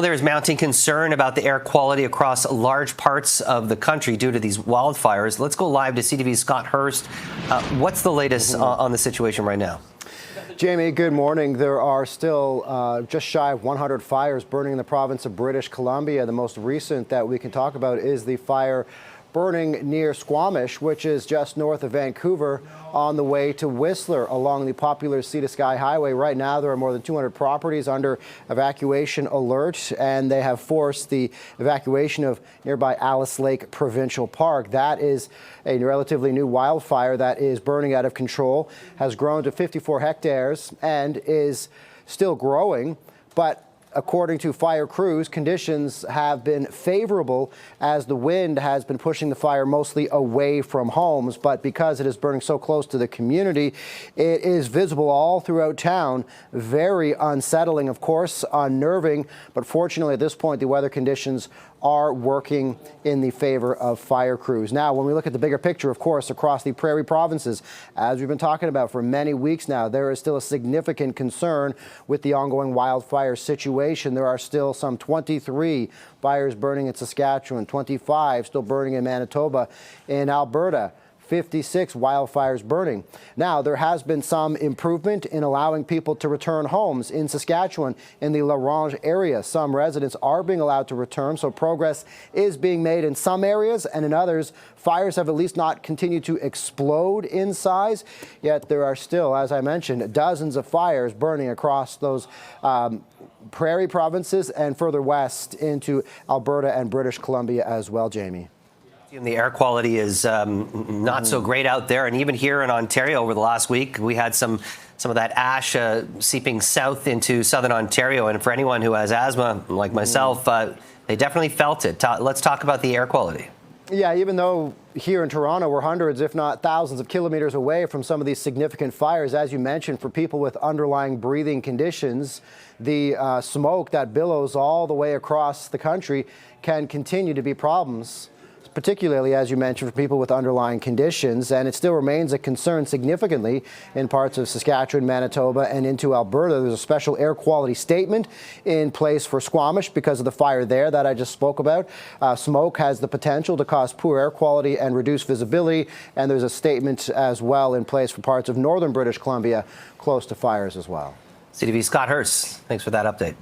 Well, there is mounting concern about the air quality across large parts of the country due to these wildfires. Let's go live to CTV's Scott Hurst. What's the latest on the situation right now? Jamie, good morning. There are still just shy of 100 fires burning in the province of British Columbia. The most recent that we can talk about is the fire burning near Squamish, which is just north of Vancouver on the way to Whistler along the popular Sea to Sky Highway. Right now, there are more than 200 properties under evacuation alert, and they have forced the evacuation of nearby Alice Lake Provincial Park. That is a relatively new wildfire that is burning out of control, has grown to 54 hectares and is still growing, but according to fire crews, conditions have been favorable as the wind has been pushing the fire mostly away from homes. But because it is burning so close to the community, it is visible all throughout town. Very unsettling, of course, unnerving. But fortunately, at this point, the weather conditions are working in the favor of fire crews. Now, when we look at the bigger picture, of course, across the prairie provinces, as we've been talking about for many weeks now, there is still a significant concern with the ongoing wildfire situation. There are still some 23 fires burning in Saskatchewan, 25 still burning in Manitoba, in Alberta, 56 wildfires burning. Now, there has been some improvement in allowing people to return homes in Saskatchewan in the La Ronge area. Some residents are being allowed to return, so progress is being made in some areas, and in others, fires have at least not continued to explode in size. Yet there are still, as I mentioned, dozens of fires burning across those prairie provinces and further west into Alberta and British Columbia as well, Jamie. And the air quality is not so great out there, and even here in Ontario over the last week, we had some of that ash seeping south into southern Ontario. And for anyone who has asthma, like myself, they definitely felt it. Let's talk about the air quality. Yeah, even though here in Toronto we're hundreds, if not thousands of kilometers away from some of these significant fires, as you mentioned, for people with underlying breathing conditions, the smoke that billows all the way across the country can continue to be problems, particularly, as you mentioned, for people with underlying conditions. And it still remains a concern significantly in parts of Saskatchewan, Manitoba, and into Alberta. There's a special air quality statement in place for Squamish because of the fire there that I just spoke about. Smoke has the potential to cause poor air quality and reduce visibility. And there's a statement as well in place for parts of northern British Columbia close to fires as well. CTV Scott Hurst, thanks for that update.